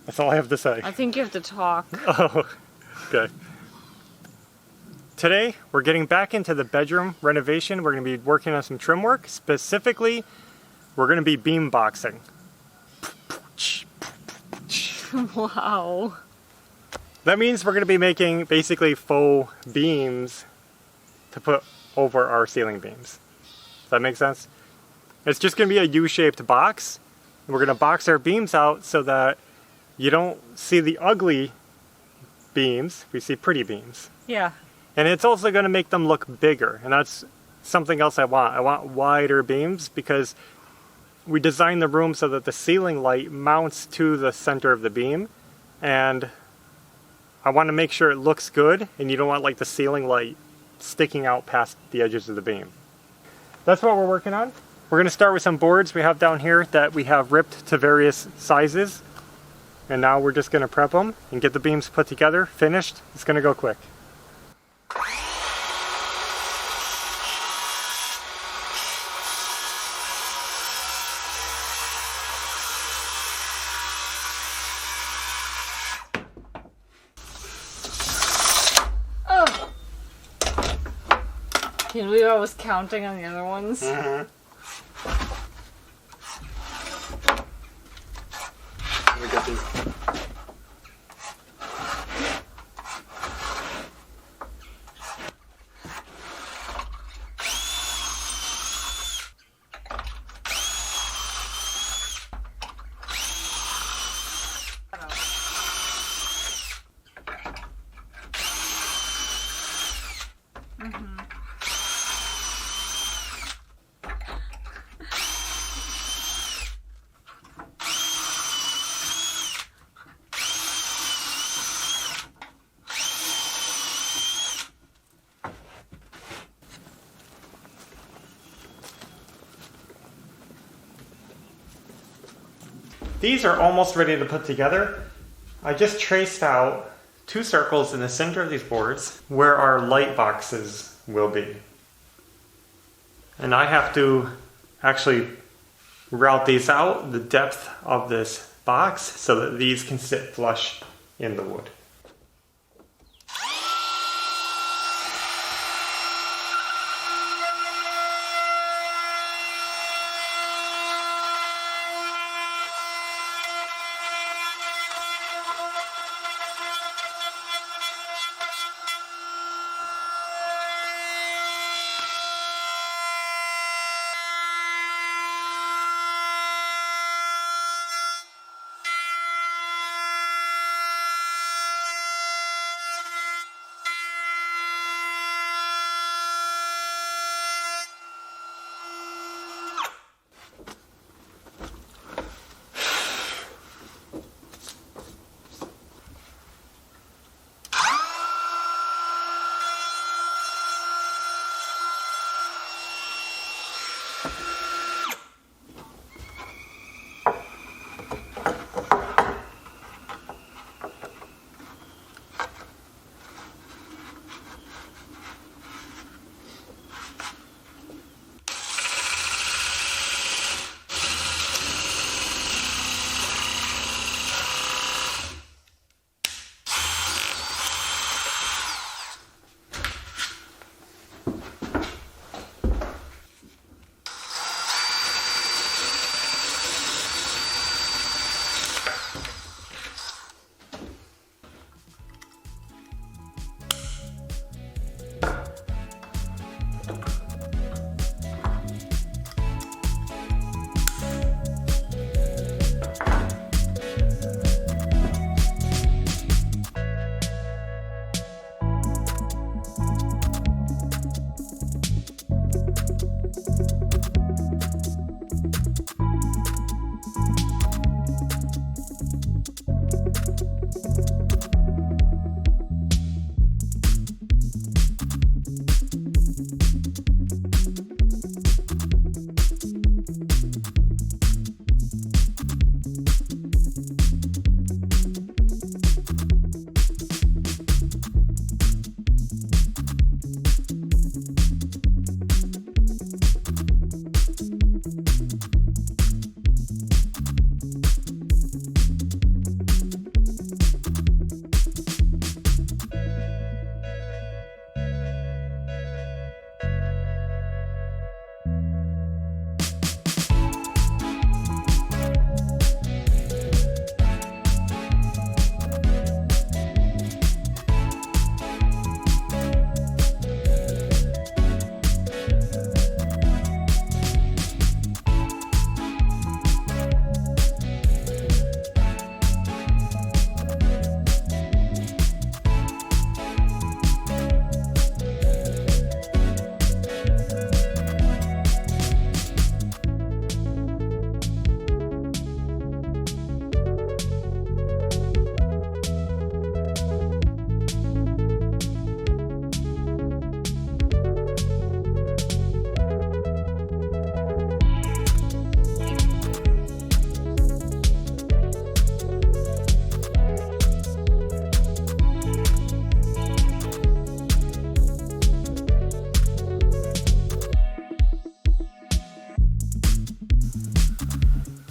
That's all I have to say. I think you have to talk. Oh, okay. Today, we're getting back into the bedroom renovation. We're going to be working on some trim work. Specifically, we're going to be beam boxing. Wow. That means we're going to be making basically faux beams to put over our ceiling beams. Does that make sense? It's just going to be a U-shaped box. And we're going to box our beams out so that you don't see the ugly beams. We see pretty beams. Yeah. And it's also going to make them look bigger. And that's something else I want. I want wider beams because we designed the room so that the ceiling light mounts to the center of the beam. And I want to make sure it looks good, and you don't want like the ceiling light sticking out past the edges of the beam. That's what we're working on. We're going to start with some boards we have down here that we have ripped to various sizes. And now we're just going to prep them and get the beams put together, finished. It's going to go quick. Can you believe I was counting on the other ones? Mm-hmm. Let me get these. These are almost ready to put together. I just traced out 2 circles in the center of these boards where our light boxes will be. And I have to actually route these out, the depth of this box, so that these can sit flush in the wood.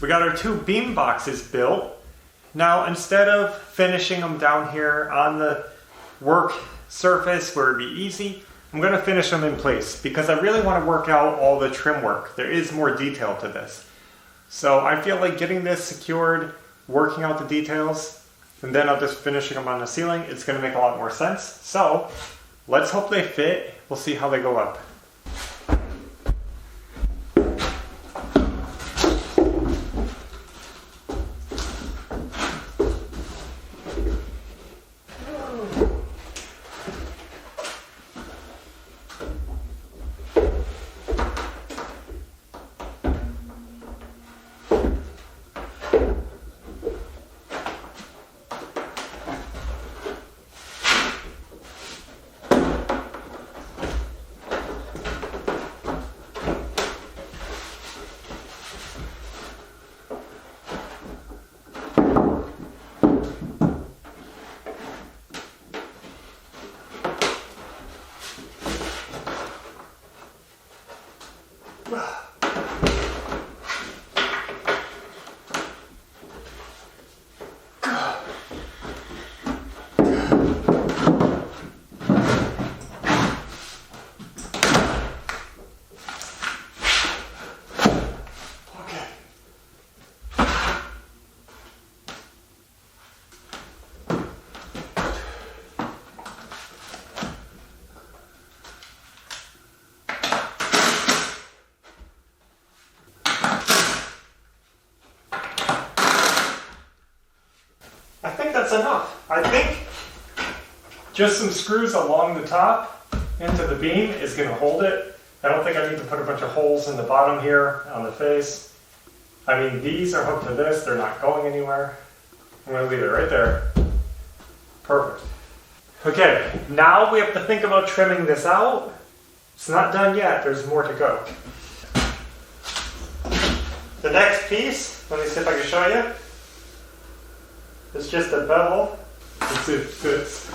We got our 2 beam boxes built. Now instead of finishing them down here on the work surface where it'd be easy, I'm going to finish them in place because I really want to work out all the trim work. There is more detail to this. So I feel like getting this secured, working out the details, and then I'll just finishing them on the ceiling, it's going to make a lot more sense. So let's hope they fit. We'll see how they go up. That's enough. I think just some screws along the top into the beam is going to hold it. I don't think I need to put a bunch of holes in the bottom here on the face. I mean, these are hooked to this. They're not going anywhere. I'm going to leave it right there. Perfect. Okay, now we have to think about trimming this out. It's not done yet. There's more to go. The next piece, let me see if I can show you. It's just a bevel. Let's see if it fits.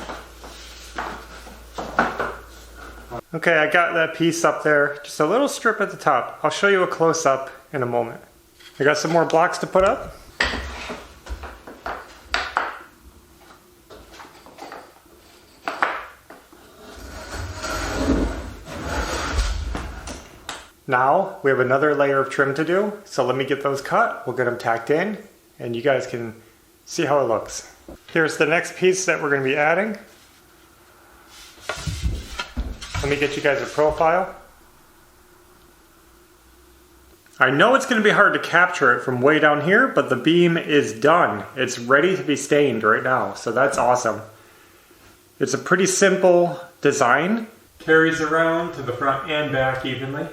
Okay, I got that piece up there. Just a little strip at the top. I'll show you a close-up in a moment. I got some more blocks to put up. Now we have another layer of trim to do, so let me get those cut. We'll get them tacked in, and you guys can see how it looks. Here's the next piece that we're going to be adding. Let me get you guys a profile. I know it's going to be hard to capture it from way down here, but the beam is done. It's ready to be stained right now, so that's awesome. It's a pretty simple design. Carries around to the front and back evenly.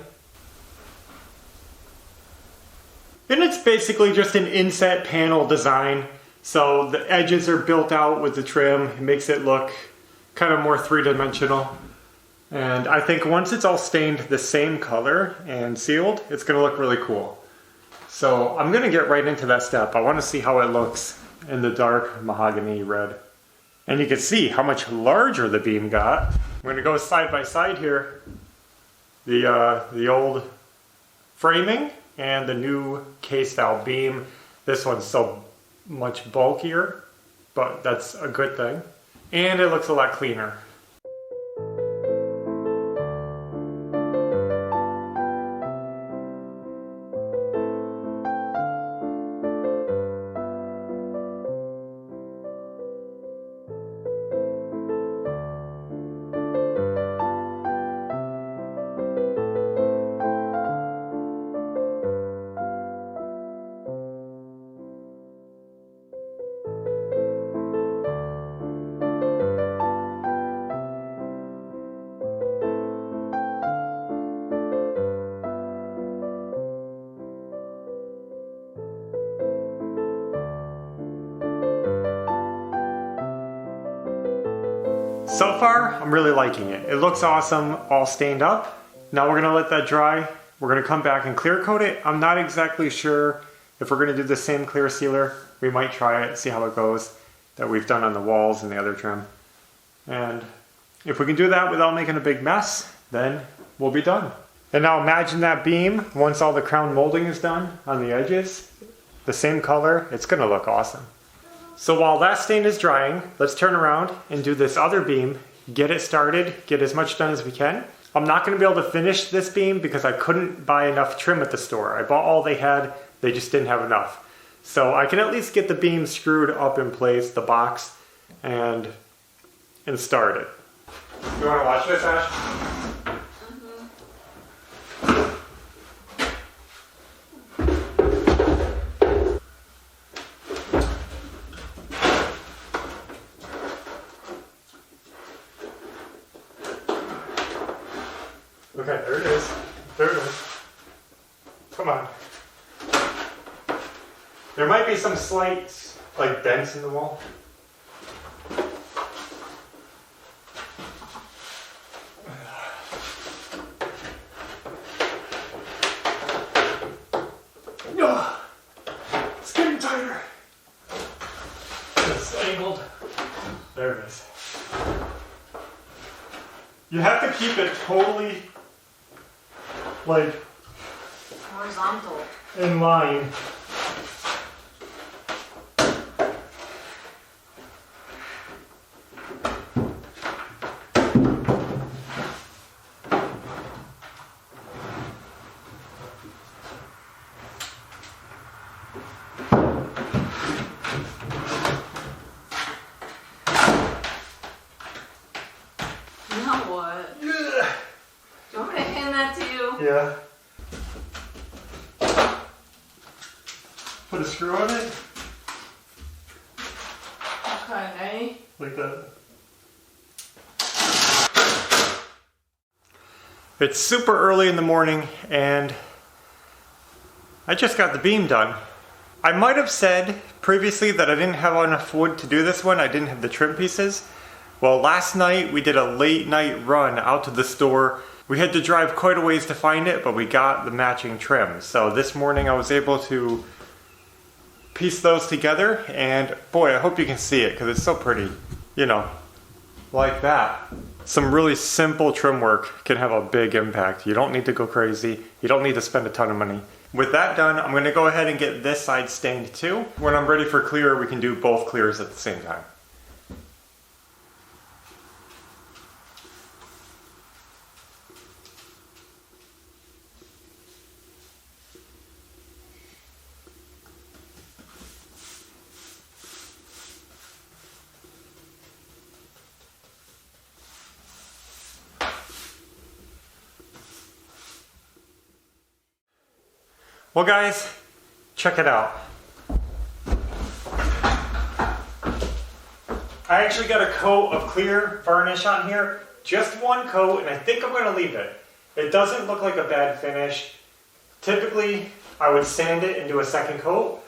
And it's basically just an inset panel design. So the edges are built out with the trim. It makes it look kind of more three-dimensional. And I think once it's all stained the same color and sealed, it's going to look really cool. So I'm going to get right into that step. I want to see how it looks in the dark mahogany red. And you can see how much larger the beam got. I'm going to go side by side here. The old framing and the new K-style beam. This one's so much bulkier, but that's a good thing. And it looks a lot cleaner. So far, I'm really liking it. It looks awesome, all stained up. Now we're gonna let that dry. We're gonna come back and clear coat it. I'm not exactly sure if we're gonna do the same clear sealer. We might try it, see how it goes, that we've done on the walls and the other trim. And if we can do that without making a big mess, then we'll be done. And now imagine that beam, once all the crown molding is done on the edges, the same color, it's gonna look awesome. So while that stain is drying, let's turn around and do this other beam, get it started, get as much done as we can. I'm not gonna be able to finish this beam because I couldn't buy enough trim at the store. I bought all they had, they just didn't have enough. So I can at least get the beam screwed up in place, the box, and start it. You wanna watch this, Ash? Okay, there it is. There it is. Come on. There might be some slight, like, dents in the wall. Oh, it's getting tighter. It's angled. There it is. You have to keep it totally, like, Horizontal. in line. Now what? Yeah. Do you want me to hand that to you? Yeah. Put a screw on it, Okay. like that. It's super early in the morning and I just got the beam done. I might have said previously that I didn't have enough wood to do this one. I didn't have the trim pieces. Well, last night we did a late night run out to the store. We had to drive quite a ways to find it, but we got the matching trim. So this morning I was able to piece those together, and boy, I hope you can see it because it's so pretty. You know, like that. Some really simple trim work can have a big impact. You don't need to go crazy. You don't need to spend a ton of money. With that done, I'm gonna go ahead and get this side stained too. When I'm ready for clear, we can do both clears at the same time. Well guys, check it out. I actually got a coat of clear varnish on here, just one coat, and I think I'm gonna leave it. It doesn't look like a bad finish. Typically, I would sand it and do a second coat,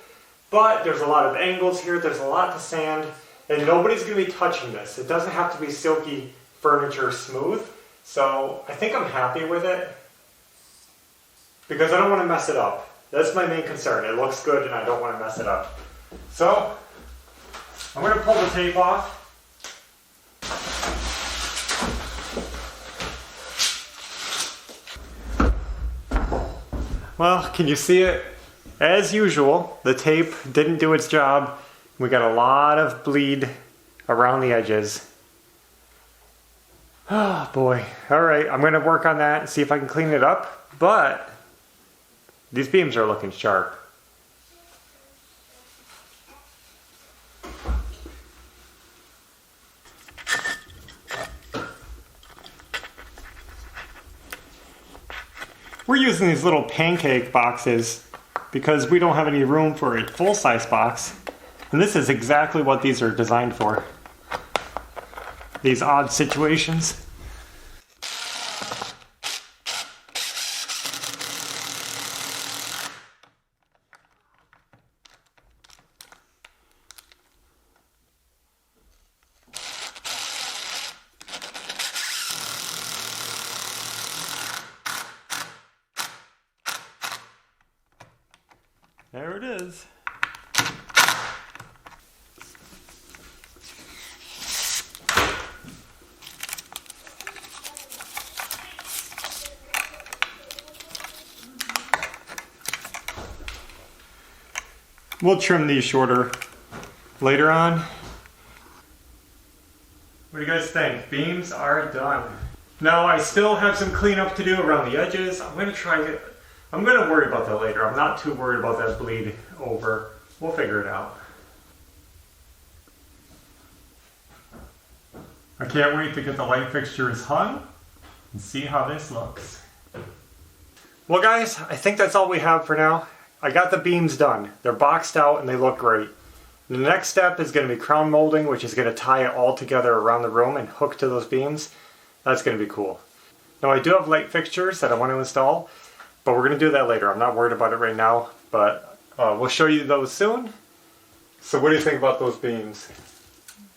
but there's a lot of angles here, there's a lot to sand, and nobody's gonna be touching this. It doesn't have to be silky furniture smooth, so I think I'm happy with it because I don't wanna mess it up. That's my main concern. It looks good and I don't want to mess it up. So, I'm going to pull the tape off. Well, can you see it? As usual, the tape didn't do its job. We got a lot of bleed around the edges. Oh boy. Alright, I'm going to work on that and see if I can clean it up. But these beams are looking sharp. We're using these little pancake boxes because we don't have any room for a full-size box. And this is exactly what these are designed for. These odd situations. There it is. We'll trim these shorter later on. What do you guys think? Beams are done. Now I still have some cleanup to do around the edges. I'm gonna worry about that later. I'm not too worried about that bleed over. We'll figure it out. I can't wait to get the light fixtures hung and see how this looks. Well guys, I think that's all we have for now. I got the beams done. They're boxed out and they look great. The next step is going to be crown molding, which is going to tie it all together around the room and hook to those beams. That's going to be cool. Now I do have light fixtures that I want to install, but we're going to do that later. I'm not worried about it right now, but we'll show you those soon. So what do you think about those beams?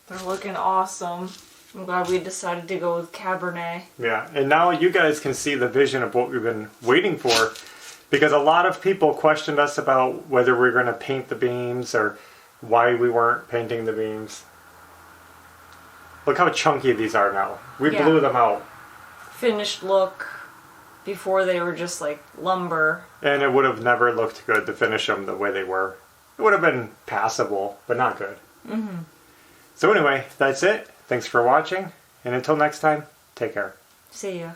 They're looking awesome. I'm glad we decided to go with Cabernet. Yeah, and now you guys can see the vision of what we've been waiting for, because a lot of people questioned us about whether we were going to paint the beams or why we weren't painting the beams. Look how chunky these are now. We blew them out. Finished look before they were just like lumber. And it would have never looked good to finish them the way they were. It would have been passable, but not good. Mm-hmm. So anyway, that's it. Thanks for watching. And until next time, take care. See ya.